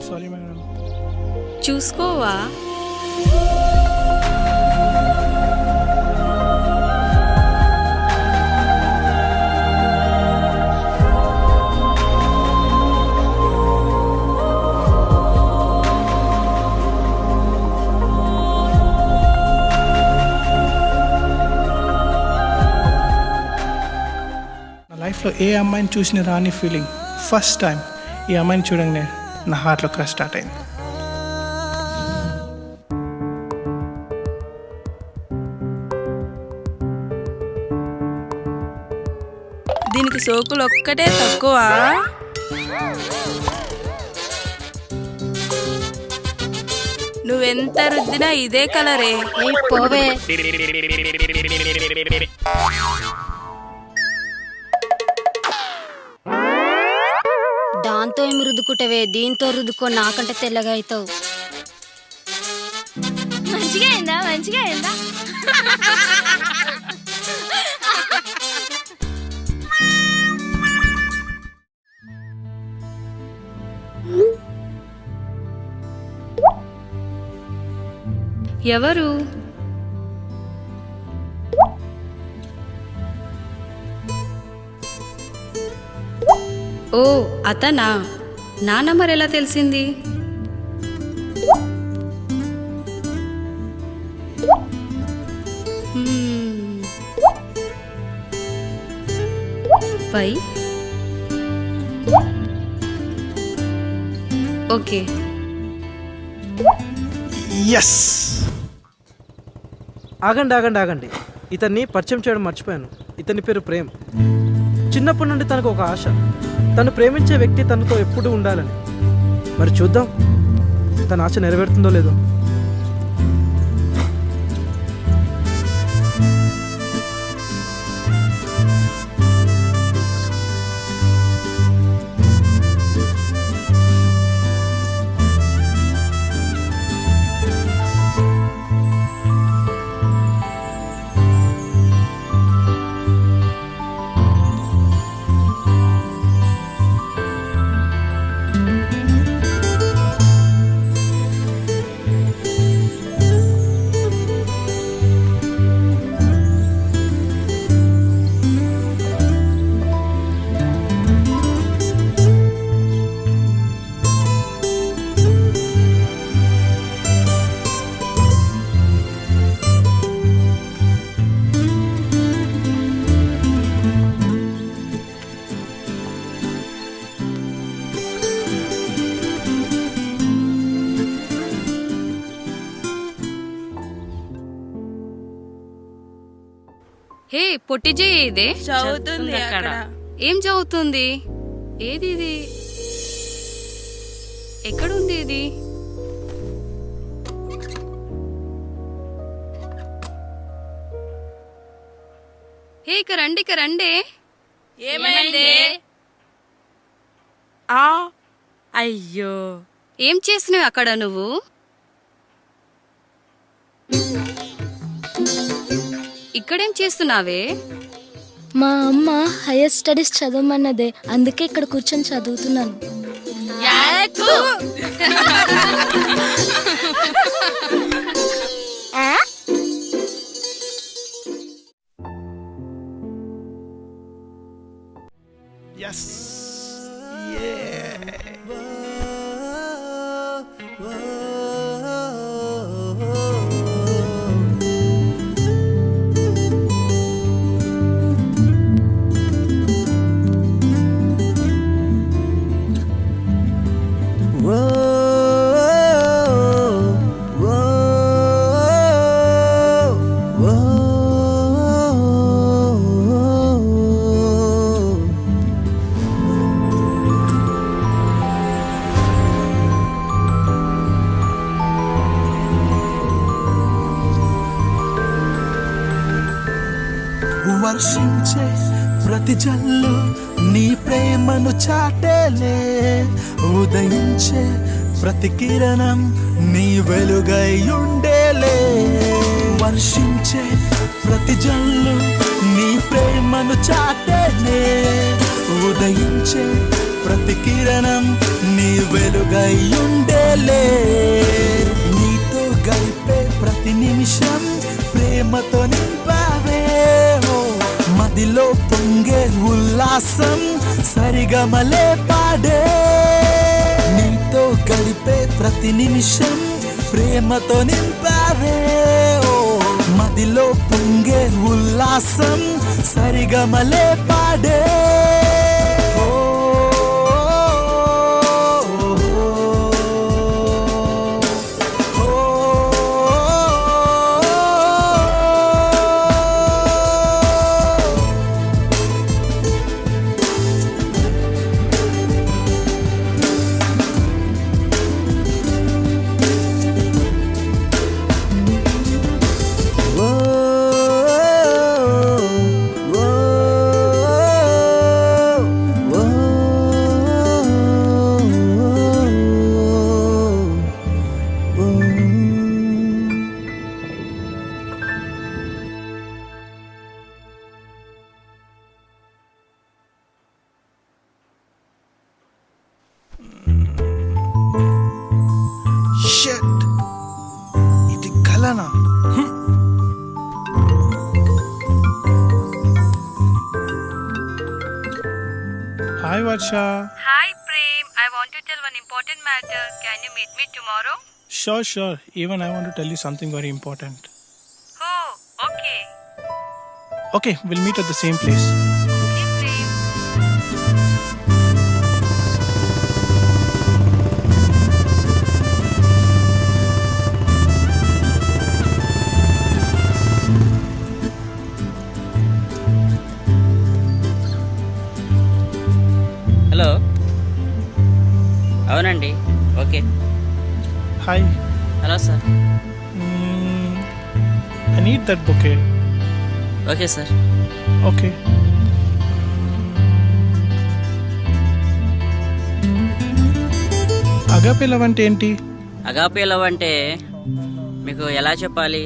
Sorry madam. చూసుకోవా? నా లైఫ్లో ఏ అమ్మాయిని చూసిన రాని ఫీలింగ్ ఫస్ట్ టైం ఈ అమ్మాయిని చూడంగానే నా హార్ట్లో క్రష్ స్టార్ట్ అయింది. దీనికి సోకులు ఒక్కటే తక్కువ. నువ్వెంత రుద్దినా ఇదే కలరే. పోవే. దాంతో ఏమి రుద్దుకుంటావే, దీంతో రుద్దుకో, నాకంటే తెల్లగా అవుతావు. మంచిగా అయిందా? మంచిగా అయిందా? ఎవరు? ఓ అతనా? నా నంబర్ ఎలా తెలిసింది? పై ఓకే. ఎస్. ఆగండి ఆగండి ఆగండి, ఇతన్ని పరిచయం చేయడం మర్చిపోయాను. ఇతని పేరు ప్రేమ్. చిన్నప్పటి నుండి తనకు ఒక ఆశ, తను ప్రేమించే వ్యక్తి తనతో ఎప్పుడూ ఉండాలని. మరి చూద్దాం తన ఆశ నెరవేరుతుందో లేదో. హే పొట్టి జే, ఇదే చదువుతుంది అక్కడ. ఏం చదువుతుంది? ఏది ఇది? ఎక్కడుంది ఇది? హే ఇక రండి, ఇక రండి. ఏమైంది? అయ్యో, ఏం చేసినావు అక్కడ నువ్వు? ఇక్కడేం చేస్తున్నావే? మా అమ్మ హైయర్ స్టడీస్ చదవమన్నదే, అందుకే ఇక్కడ కూర్చొని చదువుతున్నాను. ఎస్ వర్షించే ప్రతి జల్లు నీ ప్రేమను చాటేలే, ఉదయించే ప్రతి కిరణం నీ వెలుగై ఉండేలే. వర్షించే ప్రతి జల్లు నీ ప్రేమను చాటేలే, ఉదయించే ప్రతి కిరణం నీ వెలుగై ఉండేలే. నీతో గడిపే ప్రతి నిమిషం ప్రేమతో నింపావే, మదిలో పొంగే ఉల్లాసం సరిగమలే పాడే. నీతో గడిపే ప్రతి నిమిషం ప్రేమతో నింపావే, మదిలో పొంగే ఉల్లాసం సరిగమలే పాడే. షట్, ఇది కలనా? Hi Varsha. Hi Prem, I want to tell one important matter. Can you meet me tomorrow? Sure. Even I want to tell you something very important. Oh, okay. Okay, we'll meet at the same place. Okay Prem. Hello, అవునండి. Okay. Hi. Hello sir. I need that bouquet. Okay sir. Okay. Agape love అంటే ఏంటి? Agape love అంటే మీకు ఎలా చెప్పాలి?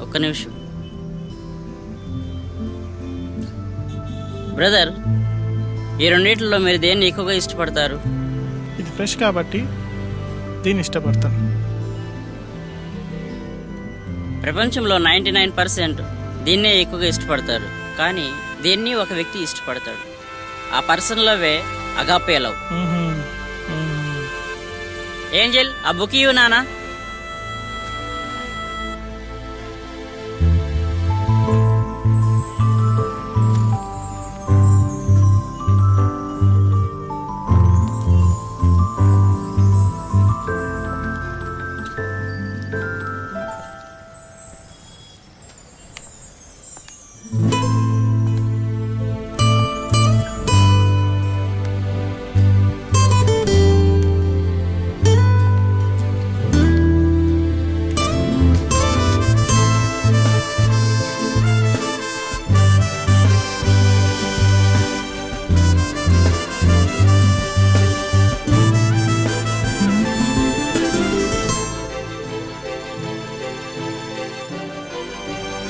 ఒక్క నిమిషం brother, ఈ రెండిట్లో మీరు దేన్ని ఎక్కువగా ఇష్టపడతారు? ఇది ఫ్రెష్ కాబట్టి దీన్ని ఇష్టపడతాను. ప్రపంచంలో 99% దీన్నే ఎక్కువగా ఇష్టపడతారు, కానీ దేన్ని ఒక వ్యక్తి ఇష్టపడతాడు. ఆ పర్సన్ లవ్వే అగాపే లవ్. ఏంజెల్, ఆ బుక్ ఇవ్వు నానా.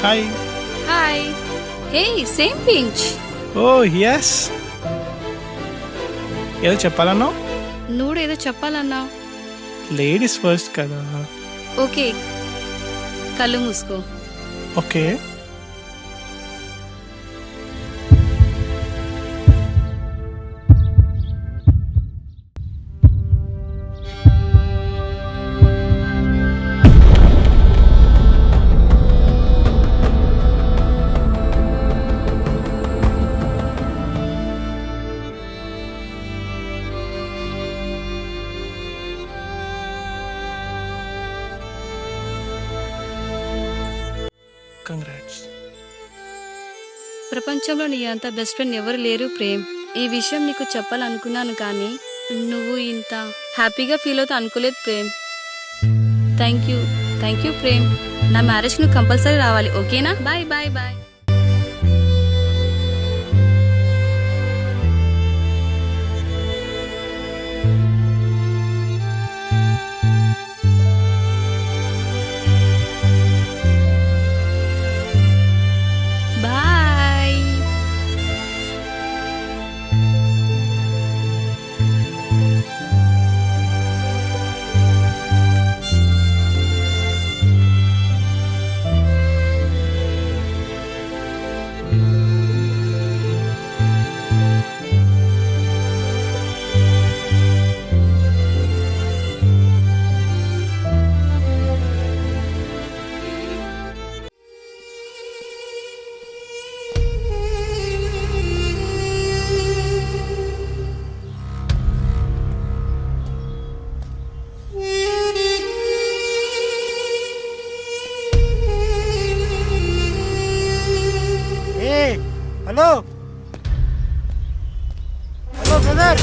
హాయ్. హాయ్. హే సేమ్ పించ్. ఓ ఎస్. ఏదో చెప్పాలన్నావు? నువ్వు ఏదో చెప్పాలన్నా. లేడీస్ ఫస్ట్ కదా. ఓకే, కళ్ళు మూసుకో. ఓకే. కంగ్రాట్స్. ప్రపంచంలో నీ అంత బెస్ట్ ఫ్రెండ్ ఎవరు లేరు ప్రేమ్. ఈ విషయం నీకు చెప్పాలనుకున్నాను కానీ నువ్వు ఇంత హ్యాపీగా ఫీల్ అవుతా అనుకోలేదు ప్రేమ్. Thank you Prem. నా మ్యారేజ్ నువ్వు కంపల్సరీ రావాలి, ఓకేనా? Bye bye bye. Bye. Hello hello brother.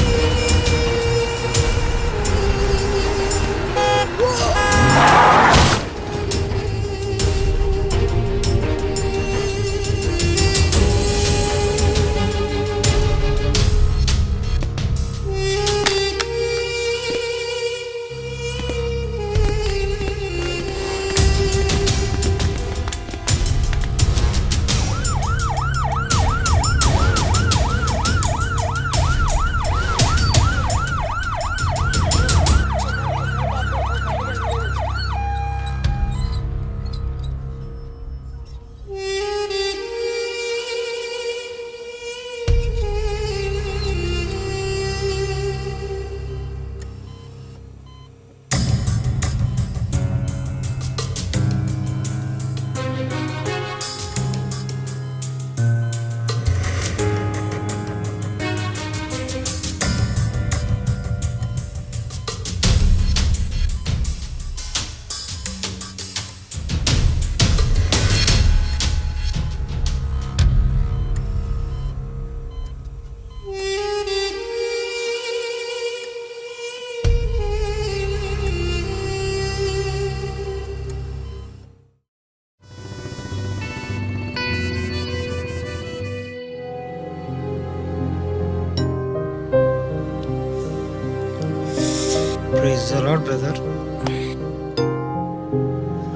Praise the lord brother.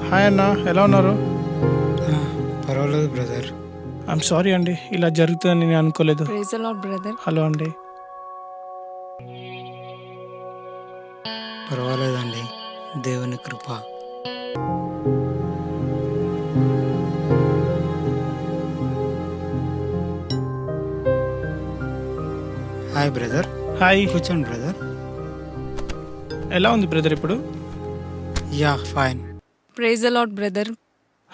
Hi అన్న, ఎలా ఉన్నారు? పర్వాలేదు బ్రదర్. ఐఎమ్ సారీ అండి, ఇలా జరుగుతుందని నేను అనుకోలేదు. Praise the lord brother. Hello అండి. పర్వాలేదండి, దేవుని కృప. Hi brother. హాయ్. కూర్చోండి బ్రదర్. ఎలా ఉంది బ్రదర్ ఇప్పుడు? Yeah fine. Praise the lord brother.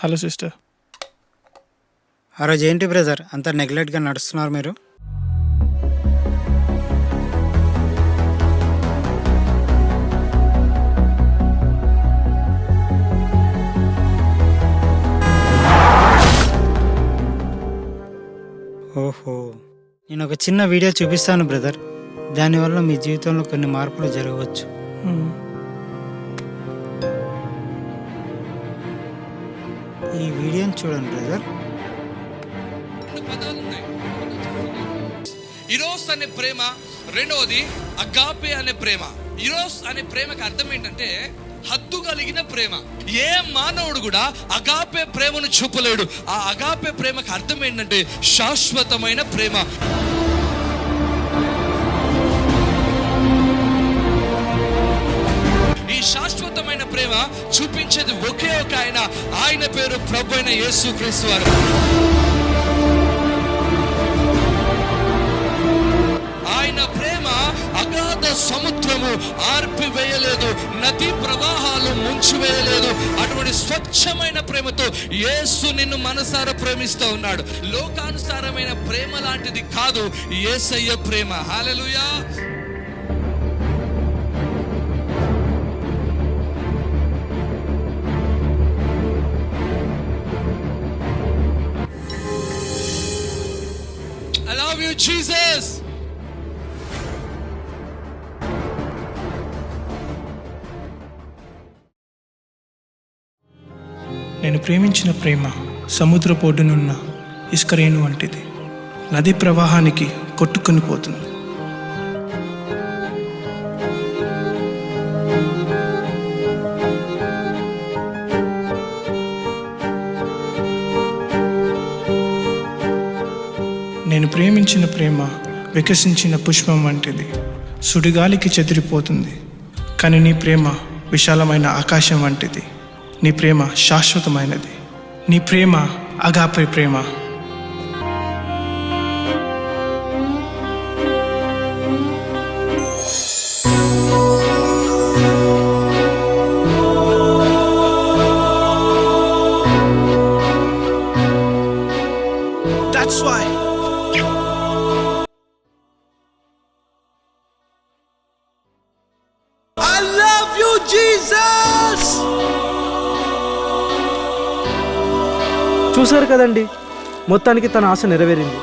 Hello sister. ఆ రోజు ఏంటి బ్రదర్ అంత నెగ్లెక్ట్గా నడుస్తున్నారు మీరు? ఓహో, నేను ఒక చిన్న వీడియో చూపిస్తాను బ్రదర్. దానివల్ల మీ జీవితంలో కొన్ని మార్పులు జరగవచ్చు. ఈ వీడియోని చూడండి బ్రదర్. ఇరోస్ అనే ప్రేమ, రెండవది అగాపే అనే ప్రేమ. ఇరోస్ అనే ప్రేమకి అర్థం ఏంటంటే హద్దు కలిగిన ప్రేమ. ఏ మానవుడు కూడా అగాపే ప్రేమను చూపలేడు. ఆ అగాపే ప్రేమకు అర్థం ఏంటంటే శాశ్వతమైన ప్రేమ. ఈ శాశ్వతమైన ప్రేమ చూపించేది ఒకే ఒక ఆయన పేరు ప్రభువైన యేసుక్రీస్తు వారు. ఆయన ప్రేమ అగాధ సముద్రము ఆర్పివేయలేదు, నదీ ప్రవాహాలు ముంచివేయలేదు. అటువంటి స్వచ్ఛమైన ప్రేమతో యేసు నిన్ను మనసారా ప్రేమిస్తూ ఉన్నాడు. లోకానుసారమైన ప్రేమ లాంటిది కాదు యేసయ్య ప్రేమ. హల్లెలూయా. I love you, Jesus. నేను ప్రేమించిన ప్రేమ సముద్రపు ఒడ్డునున్న ఇసుక రేణు వంటిది, నది ప్రవాహానికి కొట్టుకొని పోతుంది. నేను ప్రేమించిన ప్రేమ వికసించిన పుష్పం వంటిది, సుడిగాలికి చెదిరిపోతుంది. కానీ నీ ప్రేమ విశాలమైన ఆకాశం వంటిది. నీ ప్రేమ శాశ్వతమైనది. నీ ప్రేమ అగాపే ప్రేమ. That's why I love you, Jesus. చూశారు కదండి, మొత్తానికి తన ఆశ నెరవేరింది.